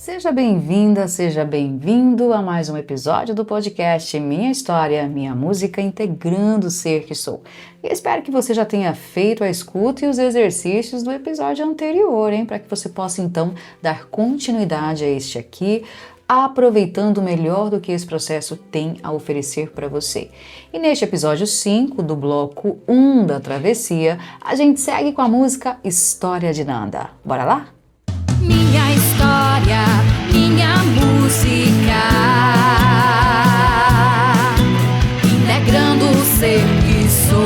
Seja bem-vinda, seja bem-vindo a mais um episódio do podcast Minha História, Minha Música Integrando o Ser que Sou. E espero que você já tenha feito a escuta e os exercícios do episódio anterior, para que você possa então dar continuidade a este aqui, aproveitando melhor do que esse processo tem a oferecer para você. E neste episódio 5 do bloco 1 da Travessia, a gente segue com a música História de Nanda. Bora lá? Minha história, minha música, integrando o ser que sou.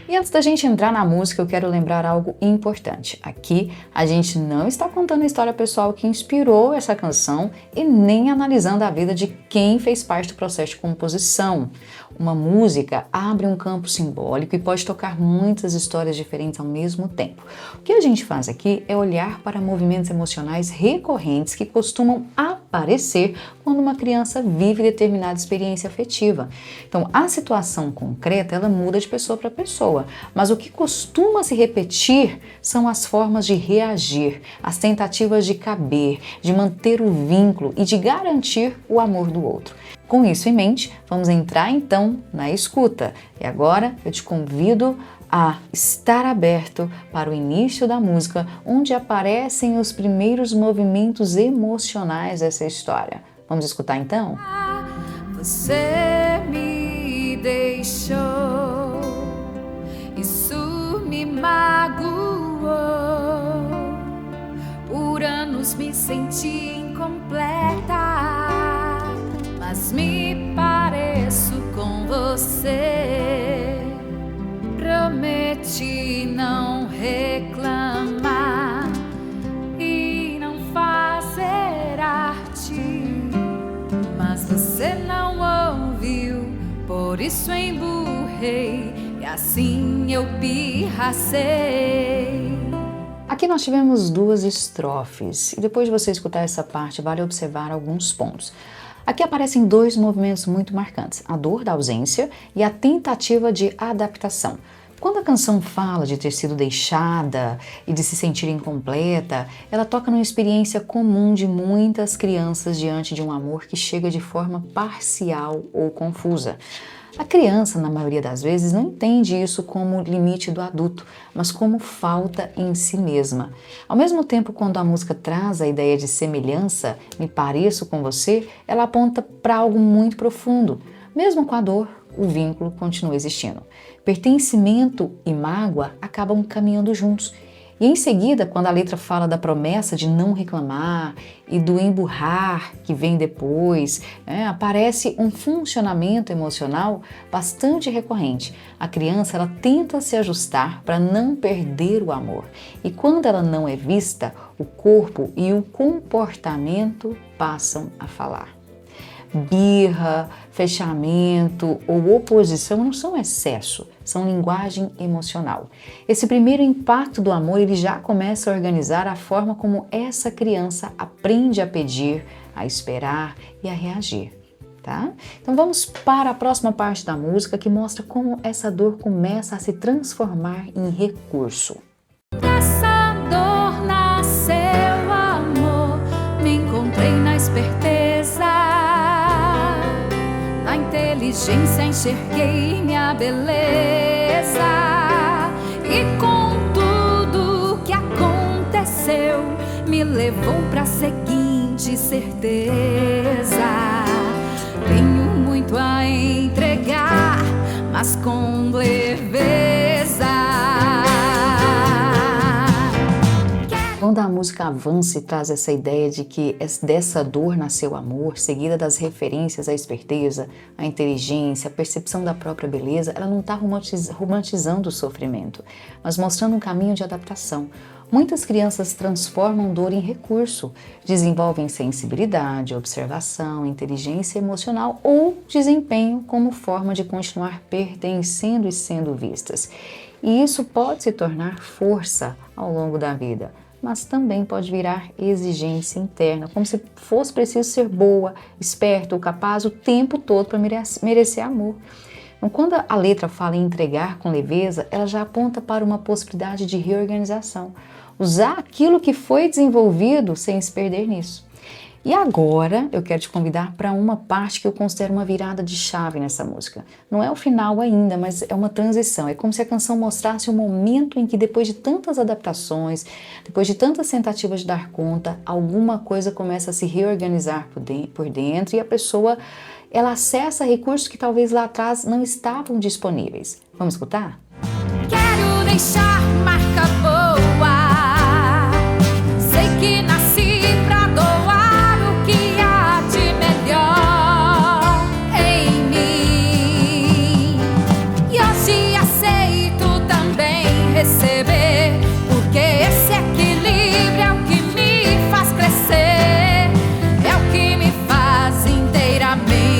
E antes da gente entrar na música, eu quero lembrar algo importante. Aqui, a gente não está contando a história pessoal que inspirou essa canção e nem analisando a vida de quem fez parte do processo de composição. Uma música abre um campo simbólico e pode tocar muitas histórias diferentes ao mesmo tempo. O que a gente faz aqui é olhar para movimentos emocionais recorrentes que costumam aparecer quando uma criança vive determinada experiência afetiva. Então, a situação concreta, ela muda de pessoa para pessoa, mas o que costuma se repetir são as formas de reagir, as tentativas de caber, de manter o vínculo e de garantir o amor do outro. Com isso em mente, vamos entrar então na escuta. E agora eu te convido a estar aberto para o início da música, onde aparecem os primeiros movimentos emocionais dessa história. Vamos escutar então? Você me deixou, isso me magoou. Por anos me senti incompleta, mas me pareço com você. Prometi não reclamar e não fazer arte, mas você não ouviu, por isso emburrei e assim eu pirracei. Aqui nós tivemos duas estrofes e depois de você escutar essa parte, vale observar alguns pontos. Aqui aparecem dois movimentos muito marcantes, a dor da ausência e a tentativa de adaptação. Quando a canção fala de ter sido deixada e de se sentir incompleta, ela toca numa experiência comum de muitas crianças diante de um amor que chega de forma parcial ou confusa. A criança, na maioria das vezes, não entende isso como limite do adulto, mas como falta em si mesma. Ao mesmo tempo, quando a música traz a ideia de semelhança, me pareço com você, ela aponta para algo muito profundo. Mesmo com a dor, o vínculo continua existindo. Pertencimento e mágoa acabam caminhando juntos. E em seguida, quando a letra fala da promessa de não reclamar e do emburrar que vem depois, aparece um funcionamento emocional bastante recorrente. A criança ela tenta se ajustar para não perder o amor. E quando ela não é vista, o corpo e o comportamento passam a falar. Birra, fechamento ou oposição não são excesso, são linguagem emocional. Esse primeiro impacto do amor, ele já começa a organizar a forma como essa criança aprende a pedir, a esperar e a reagir, tá? Então vamos para a próxima parte da música que mostra como essa dor começa a se transformar em recurso. Dessa dor nasceu amor, me encontrei na esperteza. Na inteligência enxerguei minha beleza, e com tudo que aconteceu me levou pra seguinte certeza: tenho muito a entregar, mas com leveza. Quando a música avança e traz essa ideia de que dessa dor nasceu amor, seguida das referências à esperteza, à inteligência, à percepção da própria beleza, ela não está romantizando o sofrimento, mas mostrando um caminho de adaptação. Muitas crianças transformam dor em recurso, desenvolvem sensibilidade, observação, inteligência emocional ou desempenho como forma de continuar pertencendo e sendo vistas. E isso pode se tornar força ao longo da vida, mas também pode virar exigência interna, como se fosse preciso ser boa, esperta ou capaz o tempo todo para merecer amor. Então, quando a letra fala em entregar com leveza, ela já aponta para uma possibilidade de reorganização. Usar aquilo que foi desenvolvido sem se perder nisso. E agora eu quero te convidar para uma parte que eu considero uma virada de chave nessa música. Não é o final ainda, mas é uma transição. É como se a canção mostrasse um momento em que, depois de tantas adaptações, depois de tantas tentativas de dar conta, alguma coisa começa a se reorganizar por dentro e a pessoa ela acessa recursos que talvez lá atrás não estavam disponíveis. Vamos escutar? Quero deixar marca boa. Sei que nasci pra doar o que há de melhor em mim. E hoje aceito também receber, porque esse equilíbrio é o que me faz crescer, é o que me faz inteiramente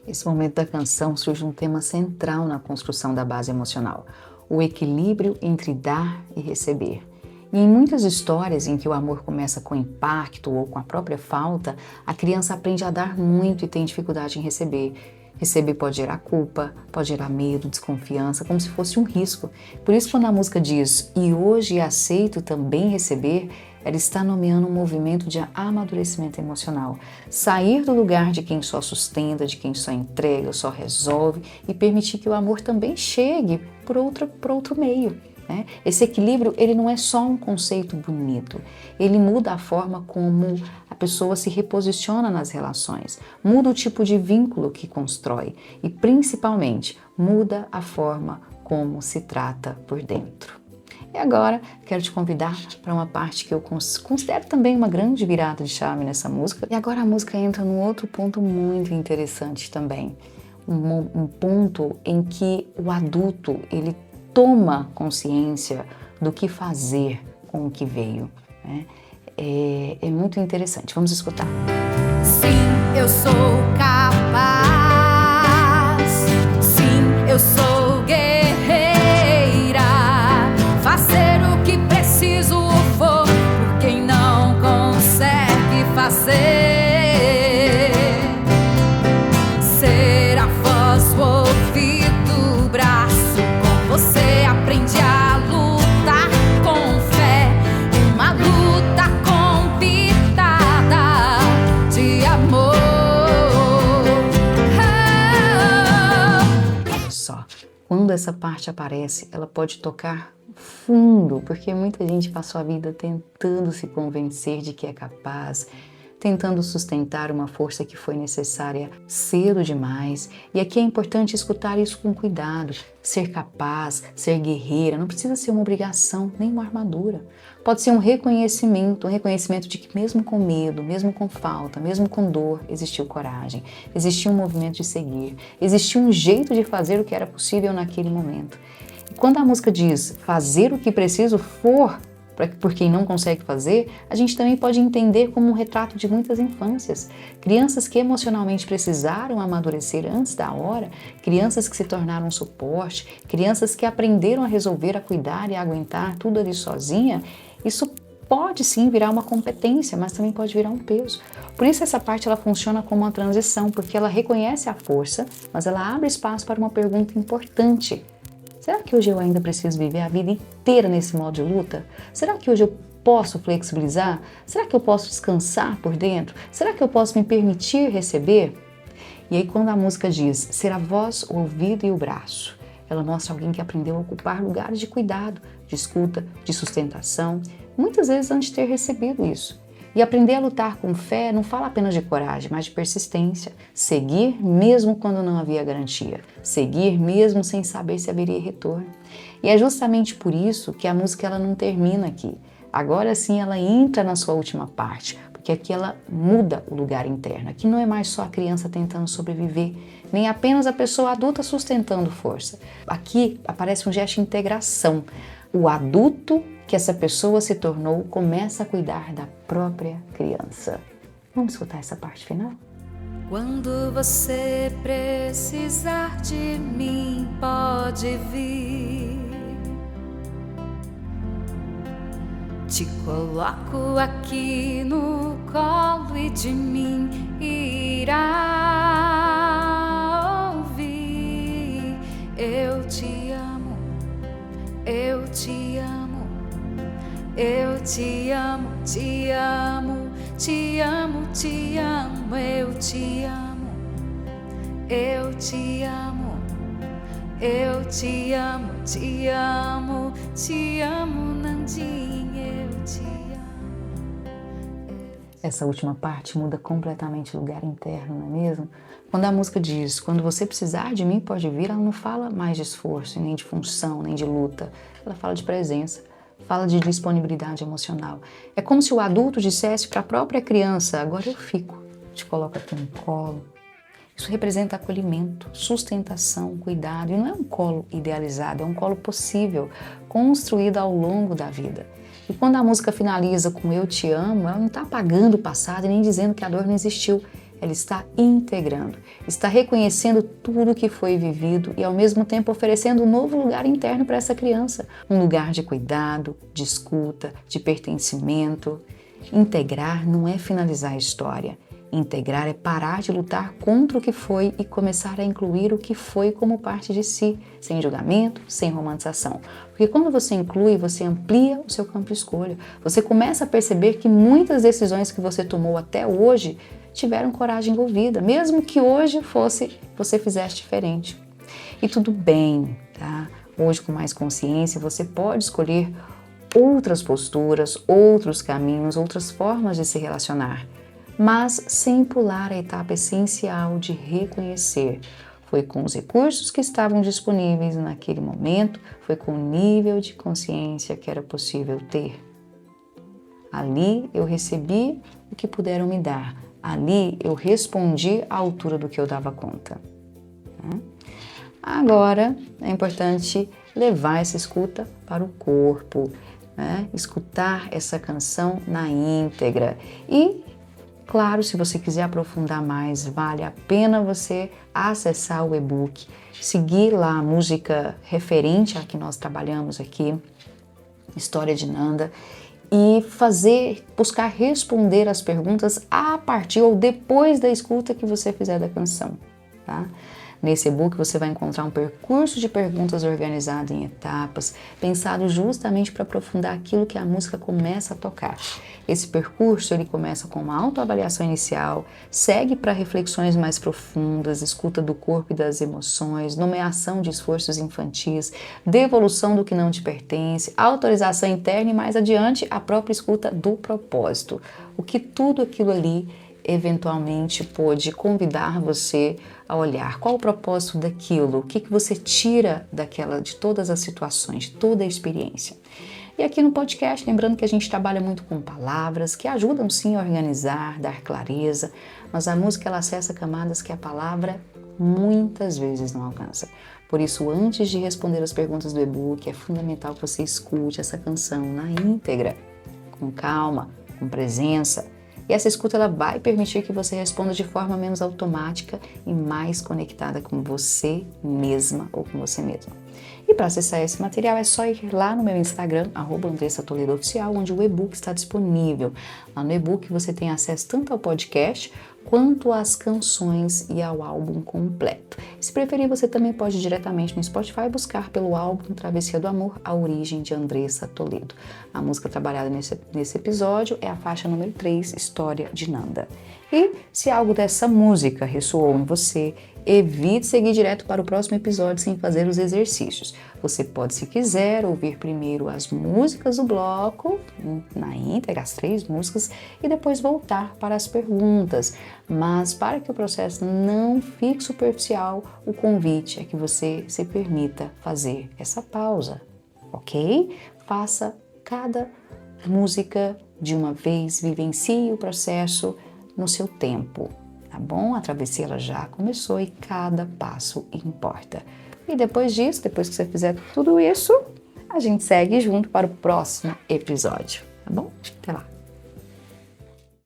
Nesse momento da canção surge um tema central na construção da base emocional, o equilíbrio entre dar e receber. E em muitas histórias em que o amor começa com impacto ou com a própria falta, a criança aprende a dar muito e tem dificuldade em receber. Receber pode gerar culpa, pode gerar medo, desconfiança, como se fosse um risco. Por isso, quando a música diz "e hoje aceito também receber", ela está nomeando um movimento de amadurecimento emocional. Sair do lugar de quem só sustenta, de quem só entrega, só resolve e permitir que o amor também chegue por outro meio. Né? Esse equilíbrio, ele não é só um conceito bonito, ele muda a forma como a pessoa se reposiciona nas relações, muda o tipo de vínculo que constrói e, principalmente, muda a forma como se trata por dentro. E agora, quero te convidar para uma parte que eu considero também uma grande virada de chave nessa música. E agora a música entra num outro ponto muito interessante também, um ponto em que o adulto, ele toma consciência do que fazer com o que veio. Né? É muito interessante. Vamos escutar. Sim, eu sou capaz. Sim, eu sou guerreira. Fazer o que preciso for por quem não consegue fazer. Ser a voz, o ouvido, o braço. Você aprende a lutar com fé, uma luta convidada de amor. Olha só, quando essa parte aparece, ela pode tocar fundo, porque muita gente passou a vida tentando se convencer de que é capaz, tentando sustentar uma força que foi necessária cedo demais. E aqui é importante escutar isso com cuidado. Ser capaz, ser guerreira, não precisa ser uma obrigação, nem uma armadura. Pode ser um reconhecimento de que mesmo com medo, mesmo com falta, mesmo com dor, existiu coragem, existiu um movimento de seguir, existiu um jeito de fazer o que era possível naquele momento. E quando a música diz fazer o que preciso for, por quem não consegue fazer, a gente também pode entender como um retrato de muitas infâncias. Crianças que emocionalmente precisaram amadurecer antes da hora, crianças que se tornaram suporte, crianças que aprenderam a resolver, a cuidar e a aguentar tudo ali sozinha. Isso pode sim virar uma competência, mas também pode virar um peso. Por isso essa parte ela funciona como uma transição, porque ela reconhece a força, mas ela abre espaço para uma pergunta importante. Será que hoje eu ainda preciso viver a vida inteira nesse modo de luta? Será que hoje eu posso flexibilizar? Será que eu posso descansar por dentro? Será que eu posso me permitir receber? E aí quando a música diz ser a voz, o ouvido e o braço, ela mostra alguém que aprendeu a ocupar lugares de cuidado, de escuta, de sustentação, muitas vezes antes de ter recebido isso. E aprender a lutar com fé não fala apenas de coragem, mas de persistência. Seguir mesmo quando não havia garantia. Seguir mesmo sem saber se haveria retorno. E é justamente por isso que a música ela não termina aqui. Agora sim ela entra na sua última parte, porque aqui ela muda o lugar interno. Aqui não é mais só a criança tentando sobreviver, nem apenas a pessoa adulta sustentando força. Aqui aparece um gesto de integração. O adulto que essa pessoa se tornou começa a cuidar da própria criança. Vamos escutar essa parte final? Quando você precisar de mim, pode vir. Te coloco aqui no colo e de mim irá ouvir. te amo, eu te amo, eu te amo, te amo, te amo, te amo, eu te amo, eu te amo, eu te amo, te amo, te amo, Nandinha, eu te amo. Essa última parte muda completamente o lugar interno, não é mesmo? Quando a música diz, quando você precisar de mim pode vir, ela não fala mais de esforço, nem de função, nem de luta. Ela fala de presença, fala de disponibilidade emocional. É como se o adulto dissesse para a própria criança, agora eu fico, te coloco aqui no colo. Isso representa acolhimento, sustentação, cuidado. E não é um colo idealizado, é um colo possível, construído ao longo da vida. E quando a música finaliza com eu te amo, ela não está apagando o passado e nem dizendo que a dor não existiu. Ela está integrando, está reconhecendo tudo que foi vivido e ao mesmo tempo oferecendo um novo lugar interno para essa criança. Um lugar de cuidado, de escuta, de pertencimento. Integrar não é finalizar a história. Integrar é parar de lutar contra o que foi e começar a incluir o que foi como parte de si, sem julgamento, sem romantização. Porque quando você inclui, você amplia o seu campo de escolha. Você começa a perceber que muitas decisões que você tomou até hoje tiveram coragem envolvida, mesmo que hoje você fizesse diferente. E tudo bem, tá? Hoje, com mais consciência, você pode escolher outras posturas, outros caminhos, outras formas de se relacionar, mas sem pular a etapa essencial de reconhecer. Foi com os recursos que estavam disponíveis naquele momento, foi com o nível de consciência que era possível ter. Ali eu recebi o que puderam me dar. Ali eu respondi à altura do que eu dava conta. Agora é importante levar essa escuta para o corpo, né? Escutar essa canção na íntegra. E, claro, se você quiser aprofundar mais, vale a pena você acessar o e-book, seguir lá a música referente a que nós trabalhamos aqui, História de Nanda, e buscar responder as perguntas a partir ou depois da escuta que você fizer da canção, tá? Nesse e-book você vai encontrar um percurso de perguntas organizado em etapas, pensado justamente para aprofundar aquilo que a música começa a tocar. Esse percurso ele começa com uma autoavaliação inicial, segue para reflexões mais profundas, escuta do corpo e das emoções, nomeação de esforços infantis, devolução do que não te pertence, autorização interna e mais adiante a própria escuta do propósito. O que tudo aquilo ali eventualmente pode convidar você a olhar qual o propósito daquilo, o que você tira de todas as situações, de toda a experiência. E aqui no podcast, lembrando que a gente trabalha muito com palavras que ajudam sim a organizar, dar clareza, mas a música ela acessa camadas que a palavra muitas vezes não alcança. Por isso, antes de responder as perguntas do e-book, é fundamental que você escute essa canção na íntegra, com calma, com presença. E essa escuta ela vai permitir que você responda de forma menos automática e mais conectada com você mesma ou com você mesmo. E para acessar esse material é só ir lá no meu Instagram, @AndressaToledoOficial, onde o e-book está disponível. Lá no e-book você tem acesso tanto ao podcast quanto às canções e ao álbum completo. Se preferir, você também pode ir diretamente no Spotify buscar pelo álbum Travessia do Amor, a origem de Andressa Toledo. A música trabalhada nesse episódio é a faixa número 3, História de Nanda. E se algo dessa música ressoou em você, evite seguir direto para o próximo episódio sem fazer os exercícios. Você pode, se quiser, ouvir primeiro as músicas do bloco, na íntegra, as 3 músicas, e depois voltar para as perguntas. Mas para que o processo não fique superficial, o convite é que você se permita fazer essa pausa, ok? Faça cada música de uma vez, vivencie o processo no seu tempo, tá bom? A travessia ela já começou e cada passo importa. E depois disso, depois que você fizer tudo isso, a gente segue junto para o próximo episódio, tá bom? Até lá!